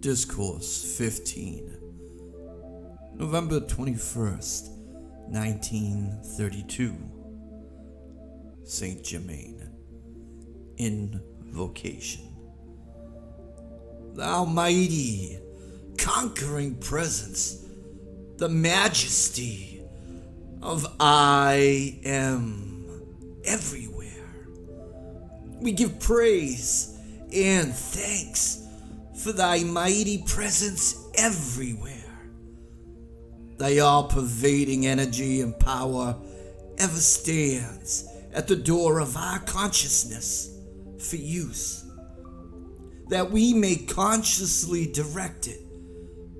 Discourse 15, November 21st, 1932. Saint Germain, invocation. Thou mighty, conquering presence, the majesty of I am everywhere. We give praise and thanks for thy mighty presence everywhere. Thy all-pervading energy and power ever stands at the door of our consciousness for use, that we may consciously direct it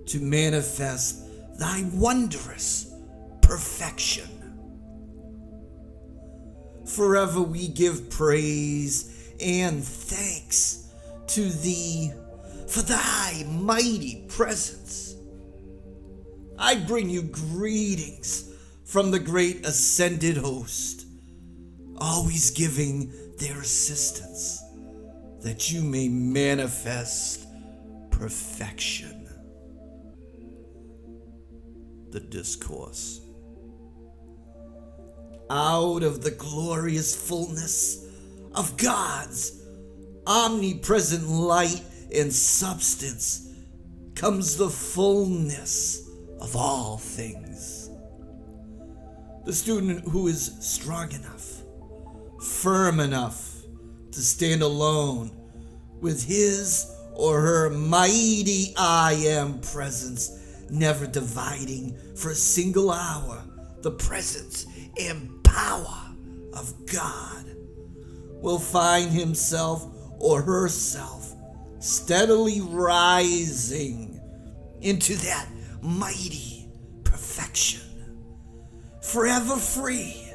to manifest thy wondrous perfection. Forever we give praise and thanks to thee for thy mighty presence. I bring you greetings from the great ascended host, always giving their assistance, that you may manifest perfection. The Discourse. Out of the glorious fullness of God's omnipresent light and substance comes the fullness of all things. The student who is strong enough, firm enough to stand alone with his or her mighty I am presence, never dividing for a single hour the presence and power of God, will find himself or herself steadily rising into that mighty perfection, forever free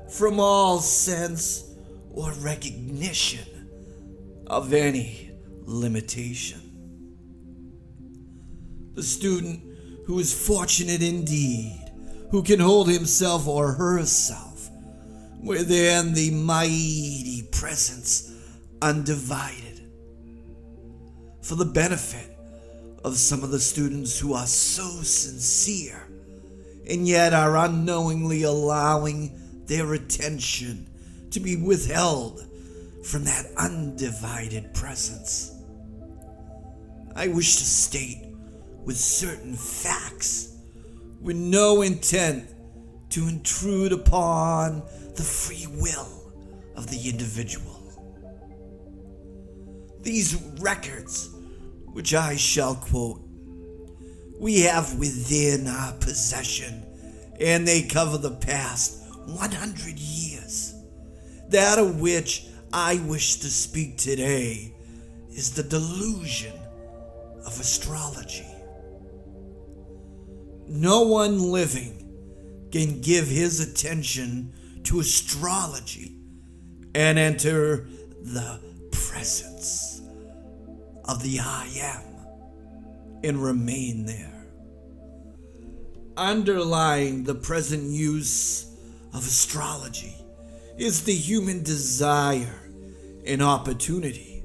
from all sense or recognition of any limitation. The student who is fortunate indeed, who can hold himself or herself within the mighty presence undivided. For the benefit of some of the students who are so sincere and yet are unknowingly allowing their attention to be withheld from that undivided presence, I wish to state with certain facts, with no intent to intrude upon the free will of the individual. These records, which I shall quote, we have within our possession, and they cover the past 100 years. That of which I wish to speak today is the delusion of astrology. No one living can give his attention to astrology and enter the presence of the I am and remain there. Underlying the present use of astrology is the human desire and opportunity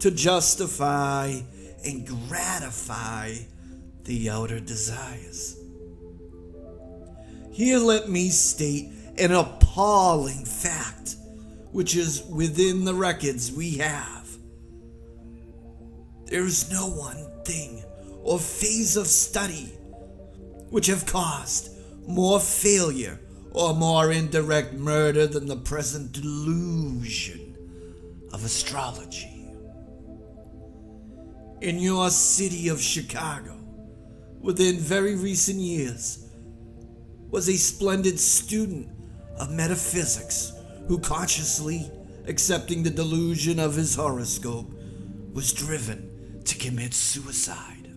to justify and gratify the outer desires. Here let me state an appalling fact, which is within the records we have. There is no one thing or phase of study which have caused more failure or more indirect murder than the present delusion of astrology. In your city of Chicago, within very recent years, was a splendid student of metaphysics who, consciously accepting the delusion of his horoscope, was driven to commit suicide.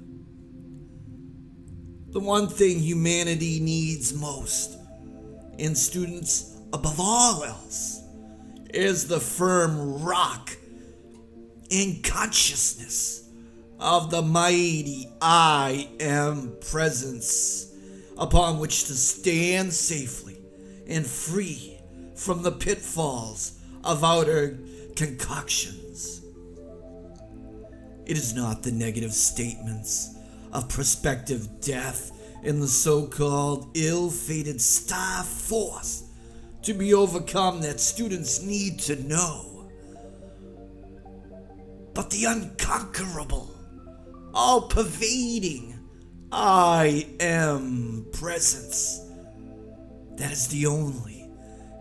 The one thing humanity needs most, in students above all else, is the firm rock in consciousness of the mighty I am presence, upon which to stand safely and free from the pitfalls of outer concoctions. It is not the negative statements of prospective death in the so-called ill-fated star force to be overcome that students need to know, but the unconquerable, all-pervading I am presence that is the only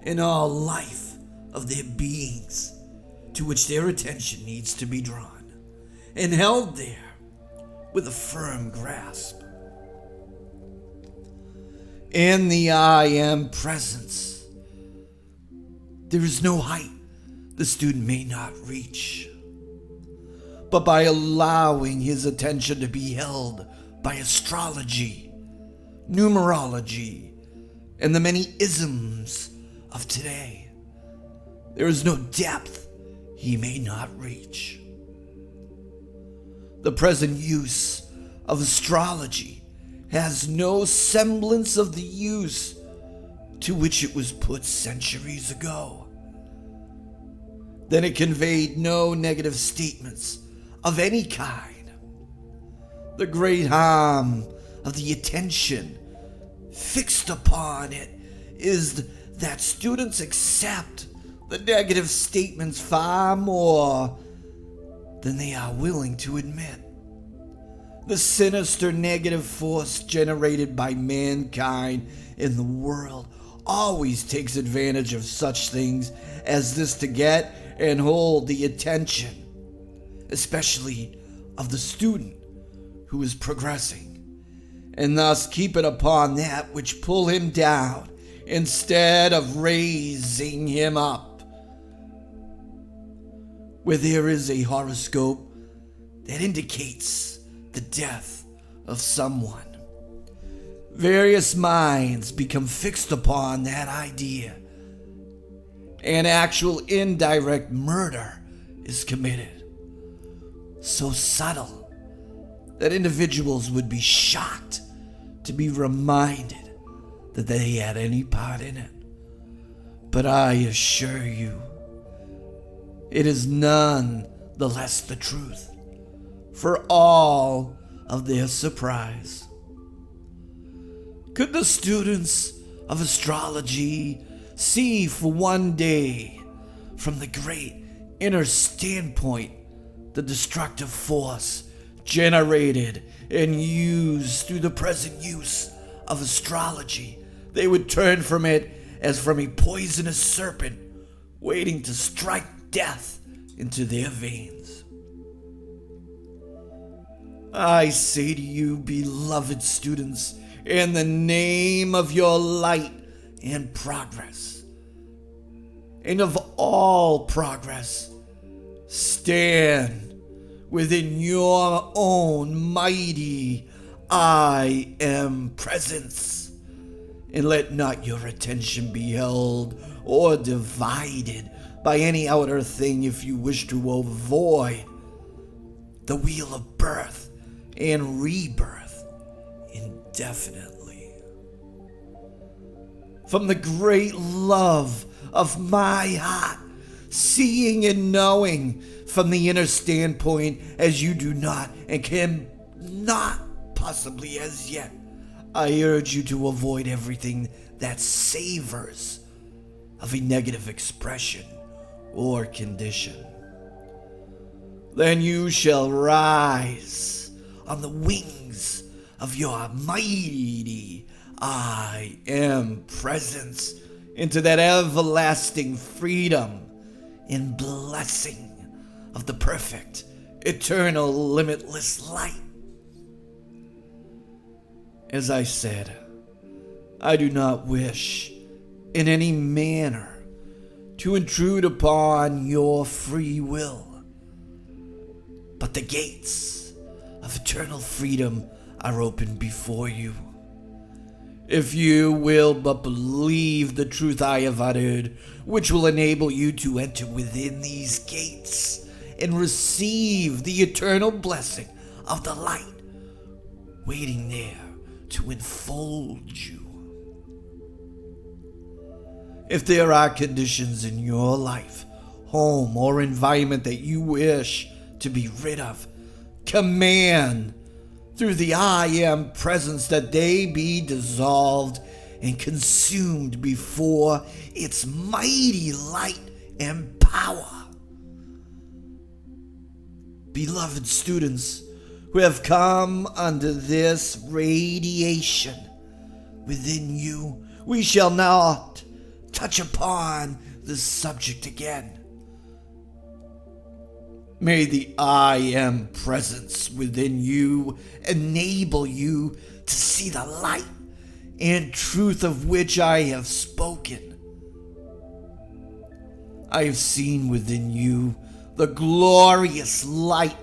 in all life of their beings to which their attention needs to be drawn and held there with a firm grasp. In the I am presence, there is no height the student may not reach, but by allowing his attention to be held by astrology, numerology, and the many isms of today, there is no depth he may not reach. The present use of astrology has no semblance of the use to which it was put centuries ago. Then it conveyed no negative statements of any kind. The great harm of the attention fixed upon it is that students accept the negative statements far more than they are willing to admit. The sinister negative force generated by mankind in the world always takes advantage of such things as this to get and hold the attention, especially of the student who is progressing, and thus keep it upon that which pull him down instead of raising him up. Where there is a horoscope that indicates the death of someone, various minds become fixed upon that idea, and actual indirect murder is committed, so subtle that individuals would be shocked to be reminded that they had any part in it. But I assure you, it is none the less the truth, for all of their surprise. Could the students of astrology see for one day from the great inner standpoint the destructive force generated and used through the present use of astrology, they would turn from it as from a poisonous serpent waiting to strike death into their veins. I say to you, beloved students, in the name of your light and progress, and of all progress, stand within your own mighty I am presence, and let not your attention be held or divided by any outer thing if you wish to avoid the wheel of birth and rebirth indefinitely. From the great love of my heart, seeing and knowing from the inner standpoint as you do not and can not possibly as yet, I urge you to avoid everything that savors of a negative expression or condition. Then you shall rise on the wings of your mighty I am presence into that everlasting freedom and blessing of the perfect, eternal, limitless light. As I said, I do not wish in any manner to intrude upon your free will, but the gates of eternal freedom are open before you. If you will but believe the truth I have uttered, which will enable you to enter within these gates and receive the eternal blessing of the light waiting there to enfold you. If there are conditions in your life, home, or environment that you wish to be rid of, command through the I am presence that they be dissolved and consumed before its mighty light and power. Beloved students who have come under this radiation within you, we shall not touch upon this subject again. May the I am presence within you enable you to see the light and truth of which I have spoken. I have seen within you the glorious light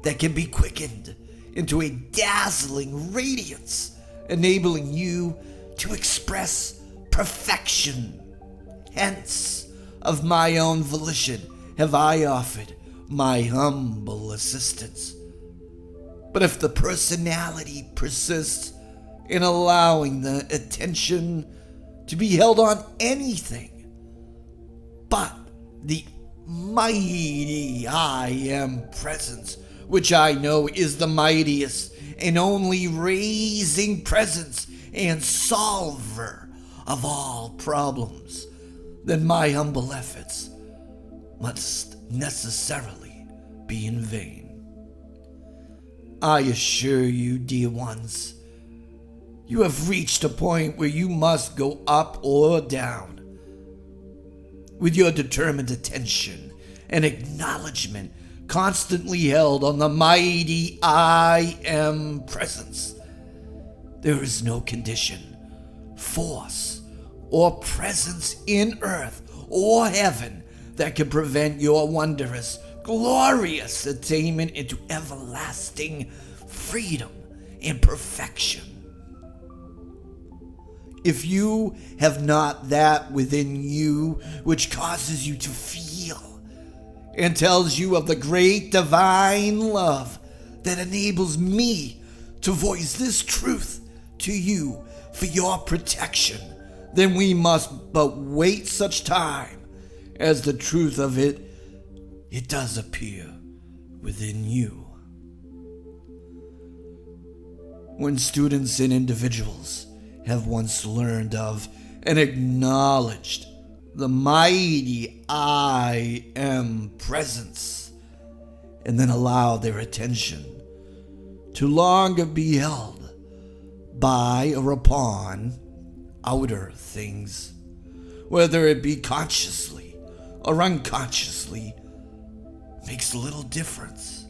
that can be quickened into a dazzling radiance, enabling you to express perfection. Hence, of my own volition have I offered my humble assistance. But if the personality persists in allowing the attention to be held on anything but the mighty I am presence, which I know is the mightiest and only raising presence and solver of all problems, then my humble efforts must necessarily be in vain. I assure you, dear ones, you have reached a point where you must go up or down. With your determined attention and acknowledgement constantly held on the mighty I am presence, there is no condition, force, or presence in earth or heaven that can prevent your wondrous, glorious attainment into everlasting freedom and perfection. If you have not that within you which causes you to feel and tells you of the great divine love that enables me to voice this truth to you for your protection, then we must but wait such time as the truth of it does appear within you. When students and individuals have once learned of and acknowledged the mighty I am presence, and then allow their attention to longer be held by or upon outer things, whether it be consciously or unconsciously, makes little difference,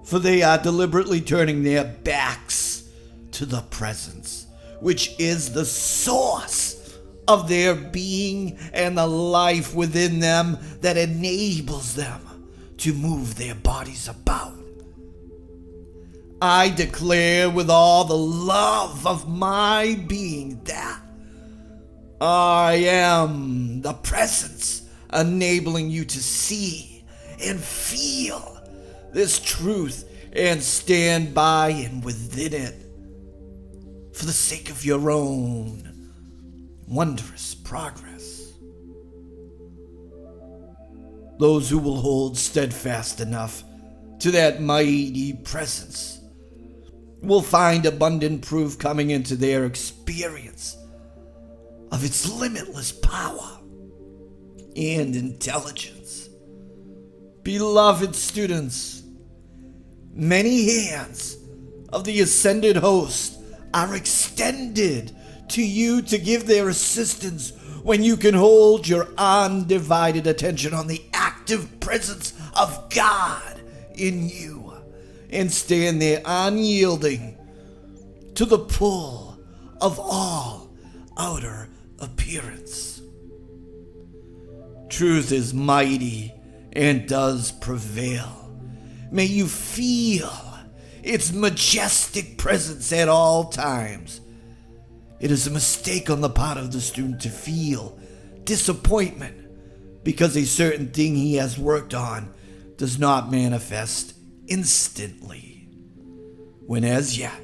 for they are deliberately turning their backs to the presence, which is the source of their being and the life within them that enables them to move their bodies about. I declare with all the love of my being that I am the presence enabling you to see and feel this truth and stand by and within it for the sake of your own wondrous progress. Those who will hold steadfast enough to that mighty presence will find abundant proof coming into their experience of its limitless power and intelligence. Beloved students, many hands of the ascended host are extended to you to give their assistance when you can hold your undivided attention on the active presence of God in you and stand there unyielding to the pull of all outer appearance. Truth is mighty and does prevail. May you feel its majestic presence at all times. It is a mistake on the part of the student to feel disappointment because a certain thing he has worked on does not manifest instantly, when as yet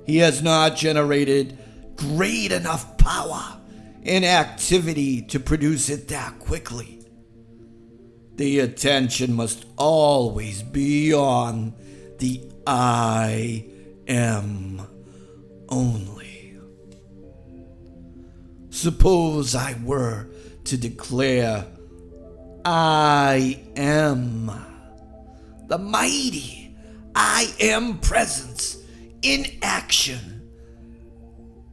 he has not generated great enough power and activity to produce it that quickly. The attention must always be on the I am only. Suppose I were to declare, I am the mighty I am presence in action.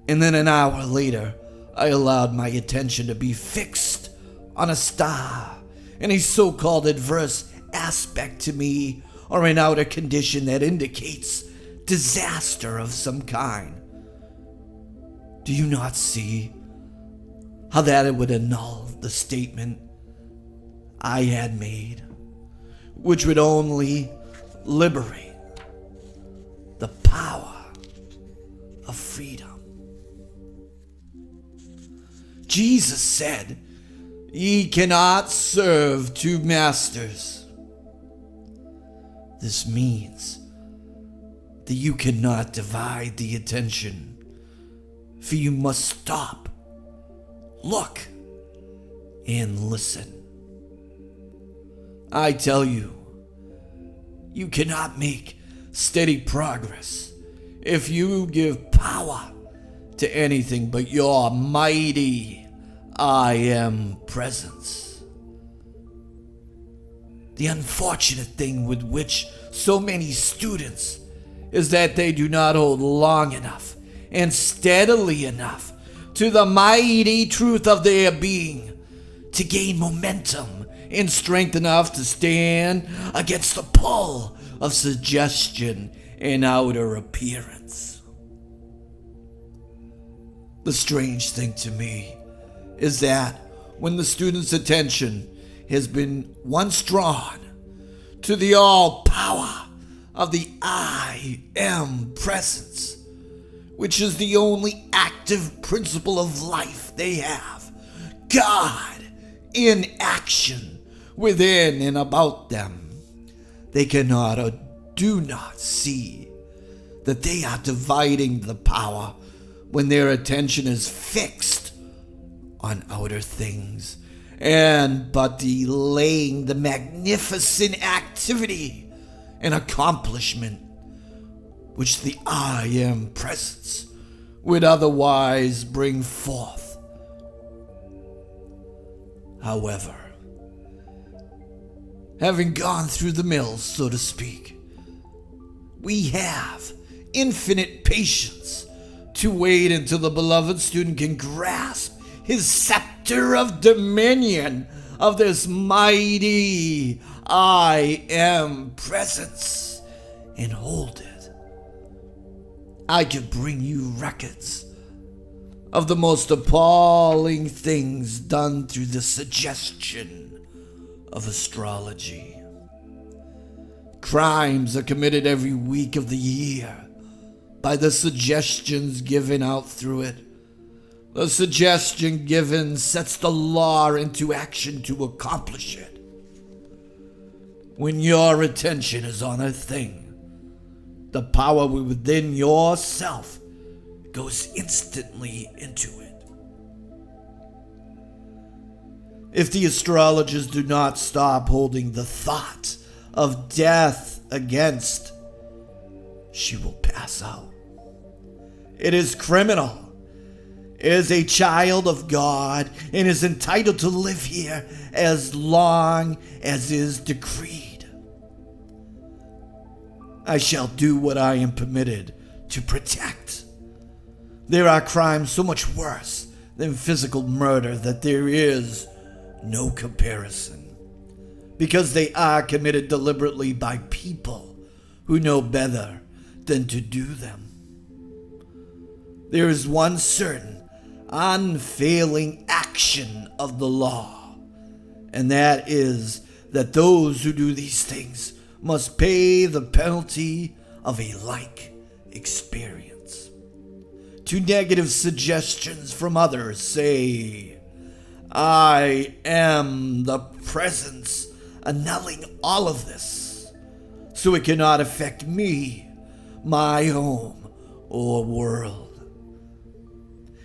And then an hour later, I allowed my attention to be fixed on a star, and a so-called adverse aspect to me, or an outer condition that indicates disaster of some kind. Do you not see how that it would annul the statement I had made, which would only liberate the power of freedom? Jesus said, "Ye cannot serve two masters." This means that you cannot divide the attention, for you must stop, look, and listen. I tell you, you cannot make steady progress if you give power to anything but your mighty I am presence. The unfortunate thing with which so many students is that they do not hold long enough and steadily enough to the mighty truth of their being to gain momentum and strength enough to stand against the pull of suggestion and outer appearance. The strange thing to me is that when the student's attention has been once drawn to the all power of the I am presence, which is the only active principle of life they have, God in action within and about them, they cannot or do not see that they are dividing the power when their attention is fixed on outer things and but delaying the magnificent activity and accomplishment which the I am presence would otherwise bring forth. However, having gone through the mills, so to speak, we have infinite patience to wait until the beloved student can grasp his scepter of dominion of this mighty I am presence and hold it. I could bring you records of the most appalling things done through the suggestion of astrology. Crimes are committed every week of the year by the suggestions given out through it. The suggestion given sets the law into action to accomplish it. When your attention is on a thing, the power within yourself goes instantly into it. If the astrologers do not stop holding the thought of death against, she will pass out. It is criminal, is a child of God, and is entitled to live here as long as is decreed. I shall do what I am permitted to protect. There are crimes so much worse than physical murder that there is no comparison, because they are committed deliberately by people who know better than to do them. There is one certain, unfailing action of the law, and that is that those who do these things must pay the penalty of a like experience. To negative suggestions from others, say, I am the presence, annulling all of this, so it cannot affect me, my home, or world.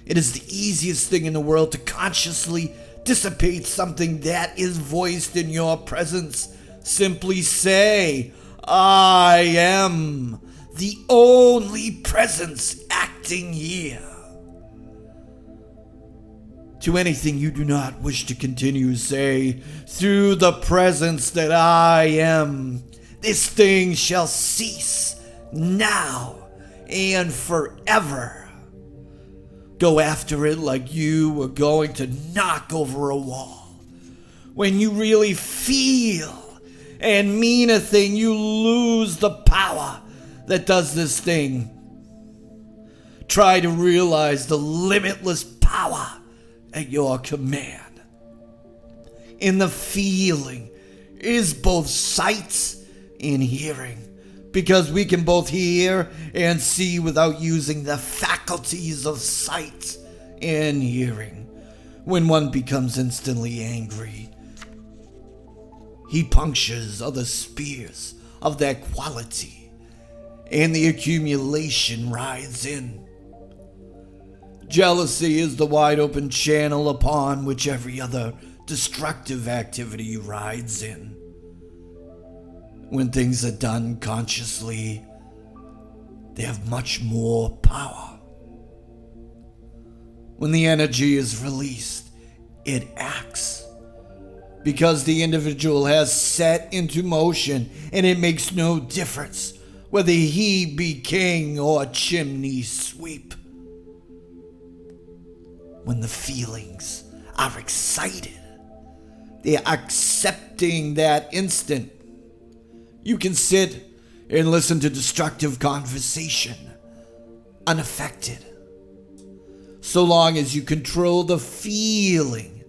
It is the easiest thing in the world to consciously dissipate something that is voiced in your presence, simply say, I am the only presence acting here. To anything you do not wish to continue, say, through the presence that I am, this thing shall cease now and forever. Go after it like you were going to knock over a wall. When you really feel and mean a thing, you lose the power that does this thing. Try to realize the limitless power at your command. In the feeling is both sight and hearing, because we can both hear and see without using the faculties of sight and hearing. When one becomes instantly angry, he punctures other spheres of that quality, and the accumulation rides in. Jealousy is the wide open channel upon which every other destructive activity rides in. When things are done consciously, they have much more power. When the energy is released, it acts, because the individual has set into motion, and it makes no difference whether he be king or chimney sweep. When the feelings are excited, they are accepting that instant. You can sit and listen to destructive conversation unaffected, so long as you control the feeling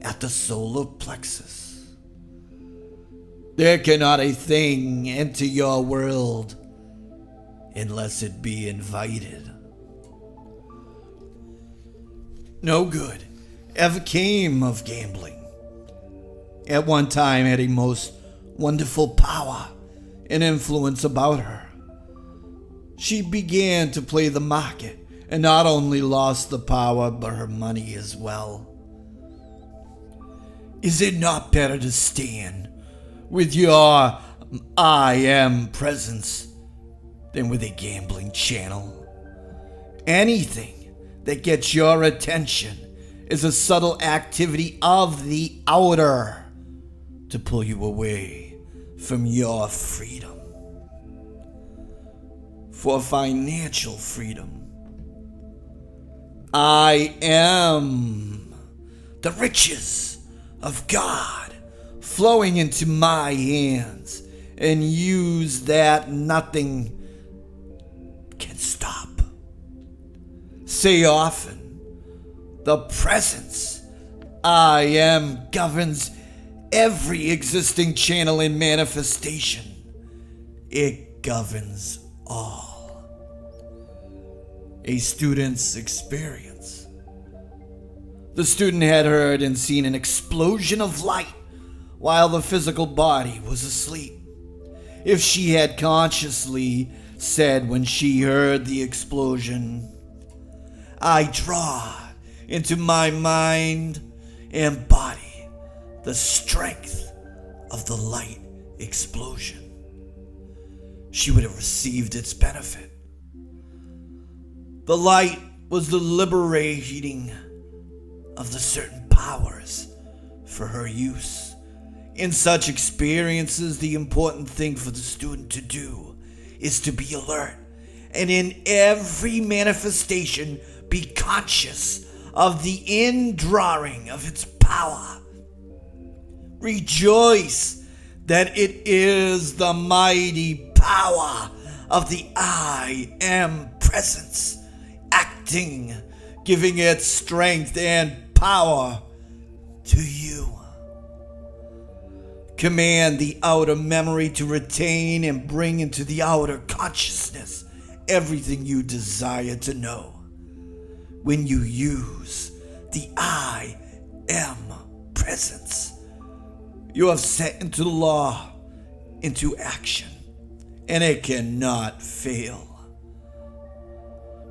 at the solar plexus. There cannot a thing enter your world unless it be invited. No good ever came of gambling. At one time had a most wonderful power and influence about her. She began to play the market and not only lost the power but her money as well. Is it not better to stand with your I am presence than with a gambling channel? Anything that gets your attention is a subtle activity of the outer to pull you away from your freedom. For financial freedom, I am the riches of God flowing into my hands, and use that nothing can stop. Say often, the presence I am governs every existing channel in manifestation. It governs all. A student's experience. The student had heard and seen an explosion of light while the physical body was asleep. If she had consciously said when she heard the explosion, I draw into my mind and body the strength of the light explosion, she would have received its benefit. The light was the liberating of the certain powers for her use. In such experiences, the important thing for the student to do is to be alert, and in every manifestation be conscious of the indrawing of its power. Rejoice that it is the mighty power of the I am presence acting, giving its strength and power to you. Command the outer memory to retain and bring into the outer consciousness everything you desire to know. When you use the I am presence, you have set into law, into action, and it cannot fail.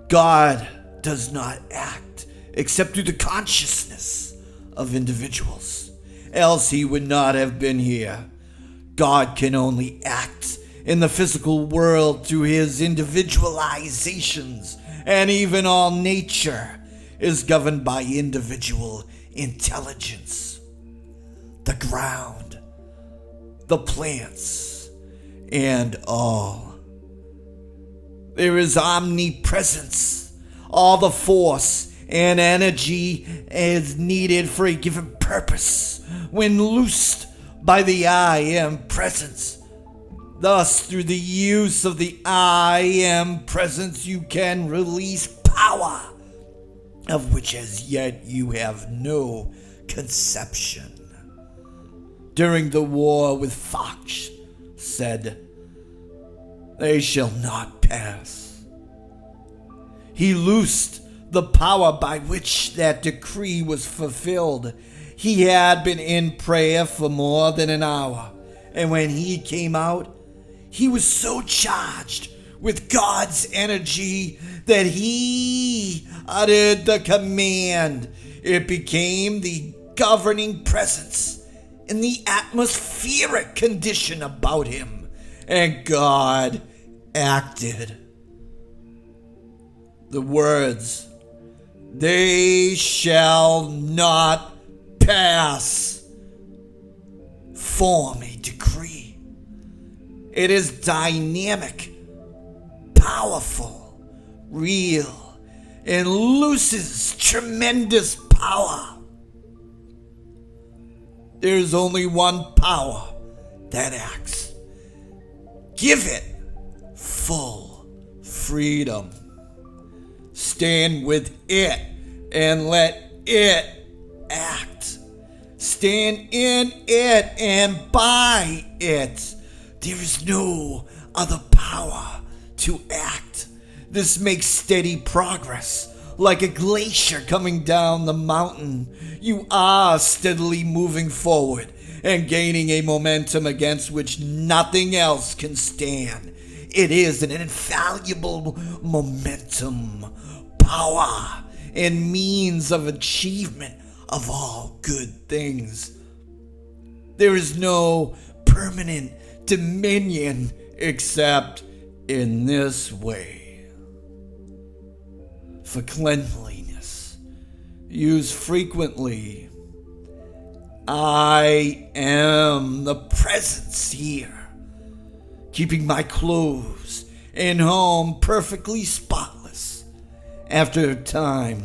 God does not act except through the consciousness of individuals, else he would not have been here. God can only act in the physical world through his individualizations, and even all nature is governed by individual intelligence. The ground, the plants, and all. There is omnipresence. All the force and energy is needed for a given purpose when loosed by the I am presence. Thus, through the use of the I am presence, you can release power of which as yet you have no conception. During the war with Fox said, "They shall not pass." He loosed the power by which that decree was fulfilled. He had been in prayer for more than an hour, and when he came out, he was so charged with God's energy that he uttered the command. It became the governing presence in the atmospheric condition about him, and God acted. The words, "They shall not pass," form a decree. It is dynamic, powerful, real, and looses tremendous power. There is only one power that acts. Give it full freedom. Stand with it and let it act. Stand in it and by it. There is no other power to act. This makes steady progress. Like a glacier coming down the mountain, you are steadily moving forward and gaining a momentum against which nothing else can stand. It is an infallible momentum, power, and means of achievement of all good things. There is no permanent dominion except in this way. For cleanliness, use frequently, "I am the presence here, keeping my clothes and home perfectly spotless." After a time,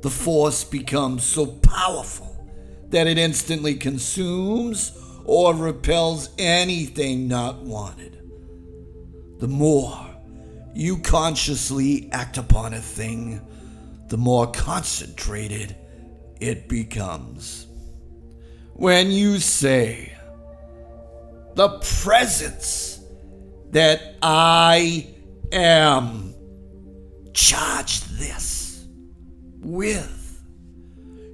the force becomes so powerful that it instantly consumes or repels anything not wanted. The more you consciously act upon a thing, the more concentrated it becomes. When you say, "The presence that I am," charge this with.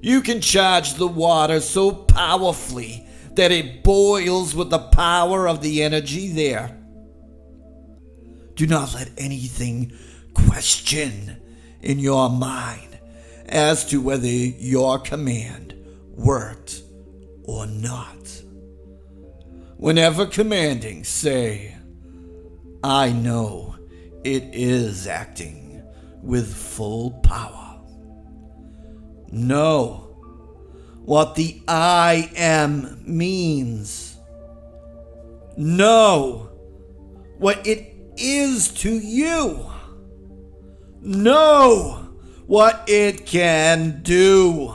You can charge the water so powerfully that it boils with the power of the energy there. Do not let anything question in your mind as to whether your command worked or not. Whenever commanding, say, "I know it is acting with full power." Know what the I am means. Know what it is to you. Know what it can do.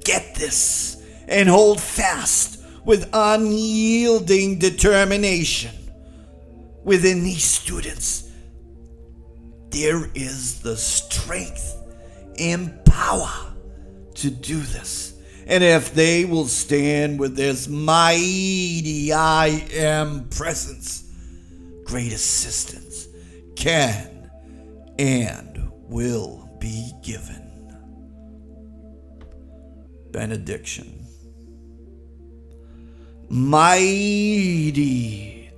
Get this and hold fast with unyielding determination. Within these students, there is the strength and power to do this. And if they will stand with this mighty I am presence, great assistance can and will be given. Benediction. Mighty,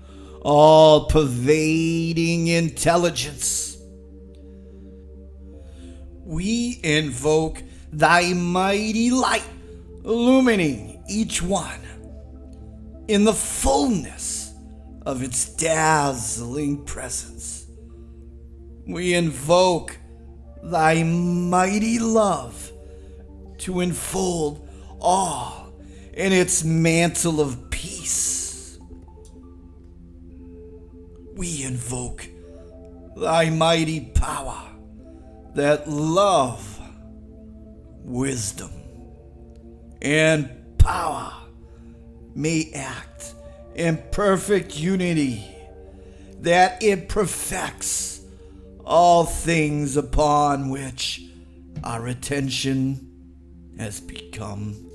all-pervading intelligence, we invoke thy mighty light illumining each one in the fullness of its dazzling presence. We invoke thy mighty love to enfold all in its mantle of peace. We invoke thy mighty power that love, wisdom, and power may act in perfect unity, that it perfects all things upon which our attention has become